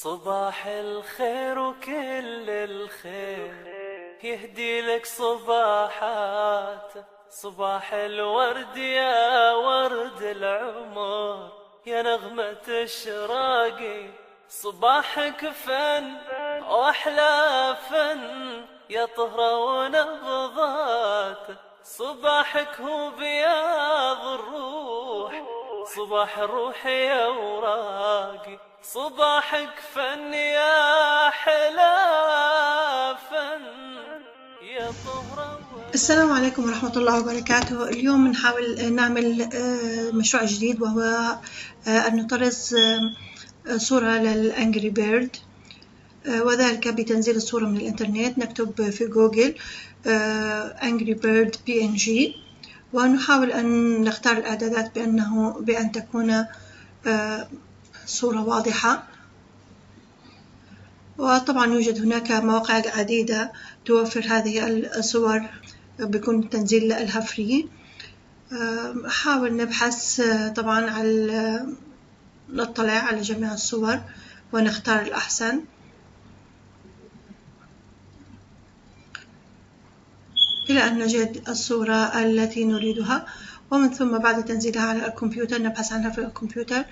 صباح الخير وكل الخير يهدي لك صباحات. صباح الورد يا ورد العمر، يا نغمة الشراقي. صباحك فن وأحلى فن، يا طهرة ونبضات. صباحك هو بياض الروح، صباح الروح يا وراقي. صباحك فن يا حلا فن، يا طهرة. السلام عليكم ورحمة الله وبركاته. اليوم نحاول نعمل مشروع جديد، وهو أن نطرز صورة للأنجري بيرد، وذلك بتنزيل الصورة من الإنترنت. نكتب في جوجل Angry Bird PNG، ونحاول أن نختار الإعدادات بأن تكون صورة واضحة. وطبعا يوجد هناك مواقع عديدة توفر هذه الصور، بيكون التنزيل لها فري. حاول نبحث طبعا نطلع على جميع الصور ونختار الأحسن إلى أن نجد الصورة التي نريدها، ومن ثم بعد تنزيلها على الكمبيوتر نبحث عنها في الكمبيوتر.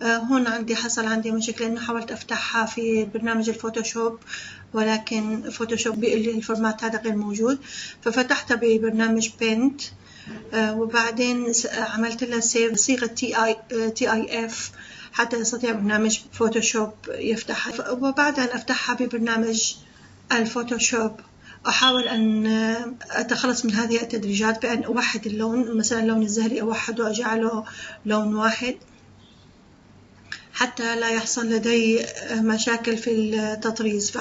هون حصل عندي مشكلة إنه حاولت أفتحها في برنامج الفوتوشوب، ولكن فوتوشوب بيقول لي الفورمات هذا غير موجود، ففتحتها ببرنامج بينت. وبعدين عملت لها سيف بصيغة TIF حتى يستطيع برنامج فوتوشوب يفتحها. وبعد أن أفتحها ببرنامج الفوتوشوب أحاول أن أتخلص من هذه التدريجات بأن أوحد اللون، مثلا اللون الزهري أوحده وأجعله لون واحد حتى لا يحصل لدي مشاكل في التطريز.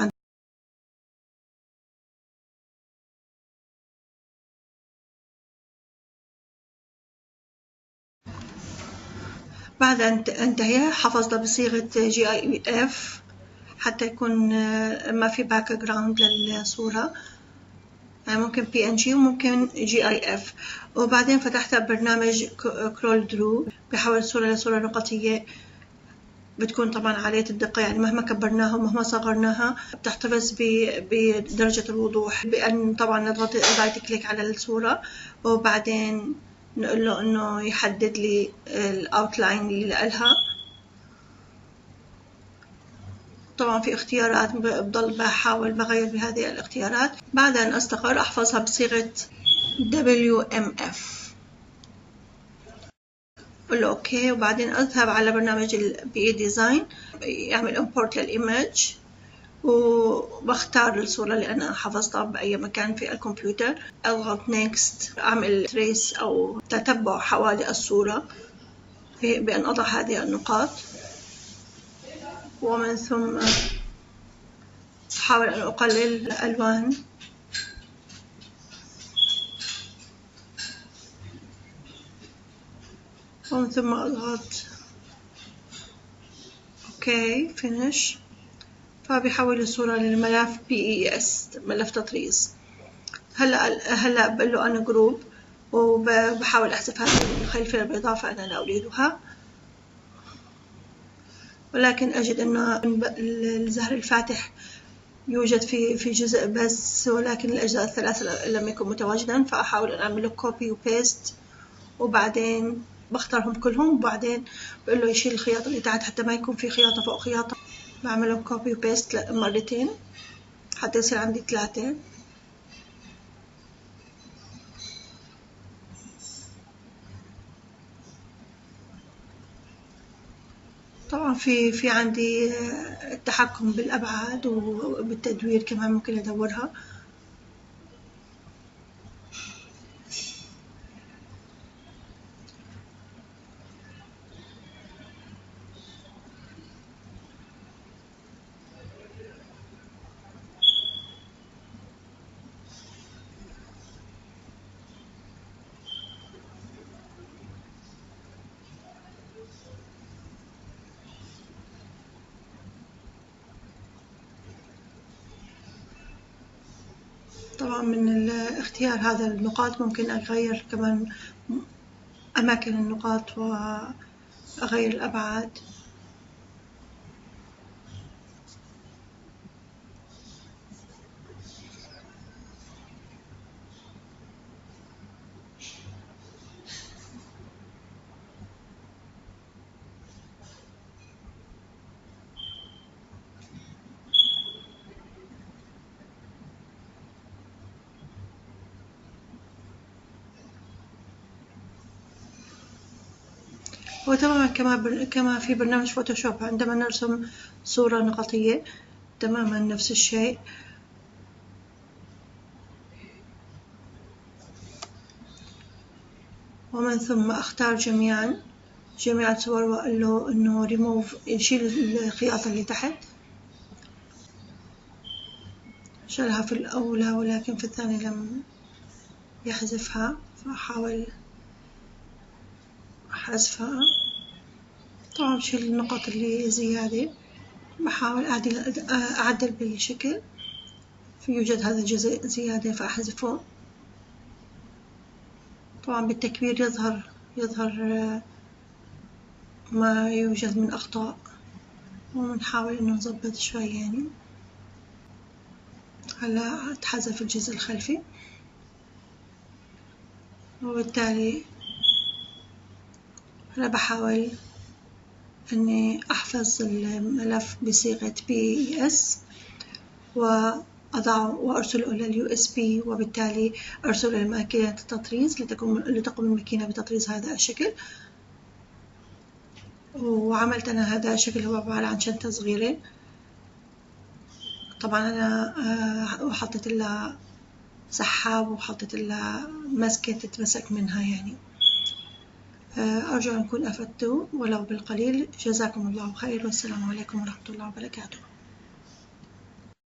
بعد أن انتهي حفظتها بصيغة GIF حتى يكون ما في باك جراوند للصورة، يعني ممكن PNG وممكن GIF. وبعدين فتحت برنامج كرول درو بيحول الصورة لصورة نقطية، بتكون طبعا عالية الدقة، يعني مهما كبرناها ومهما صغرناها بتحتفظ بدرجة الوضوح، بأن طبعا نضغط رايت كليك على الصورة وبعدين نقول له إنه يحدد لي الأوتلاين اللي لها. طبعا في اختيارات بضل بحاول بغير بهذه الاختيارات. بعد أن أستقر أحفظها بصيغة WMF، قل له أوكي. وبعدين أذهب على برنامج PE ديزاين، يعمل import للإيمج، وبختار الصورة اللي أنا حفظتها بأي مكان في الكمبيوتر. أضغط next، أعمل تريس أو تتبع حوالي الصورة بأن أضع هذه النقاط، ومن ثم أحاول أن أقلل الألوان. ومن ثم أضغط أوكي فينيش، فبيحول الصورة للملف PES، ملف تطريز. هلا بقول له أنا جروب، وبحاول أحذف هذه الخلفية البيضاء فأنا لا أريدها، ولكن أجد أنه الزهر الفاتح يوجد في جزء بس، ولكن الأجزاء الثلاثة لم يكن متواجدا، فأحاول أن أعمل له كوبي وبيست، وبعدين بختارهم كلهم، وبعدين بقول له يشيل الخياطة اللي تحت حتى ما يكون في خياطة فوق خياطة. بعملهم كوبي وبيست مرتين حتى يصير عندي 3. طبعا في عندي التحكم بالأبعاد وبالتدوير كمان ممكن أدورها. طبعا من اختيار هذا النقاط ممكن أغير كمان أماكن النقاط وأغير الأبعاد. وتماما كما في برنامج فوتوشوب عندما نرسم صورة نقطية تماما نفس الشيء. ومن ثم أختار جميع الصور وأقول له إنه ريموف، يشيل الخياطة اللي تحت. شالها في الأولى ولكن في الثاني لم يحذفها، فأحاول حذفها. طبعا بشيل النقط اللي زيادة، بحاول أعدل بالشكل. يوجد هذا الجزء زيادة فأحذفه. طبعا بالتكبير يظهر ما يوجد من أخطاء، ونحاول إنه نظبط شوي يعني. هلا اتحذف الجزء الخلفي، وبالتالي أنا بحاول إني أحفظ الملف بصيغة PES وأضعه وأرسله إلى USB، وبالتالي أرسله لماكينة التطريز لتقوم الماكينة بتطريز هذا الشكل. وعملت أنا هذا الشكل هو عبارة عن شنطة صغيرة. طبعا أنا حطيت لها سحاب وحطيت لها مسكة تتمسك منها يعني. أرجو أن أكون أفدت ولو بالقليل. جزاكم الله خير، والسلام عليكم ورحمة الله وبركاته.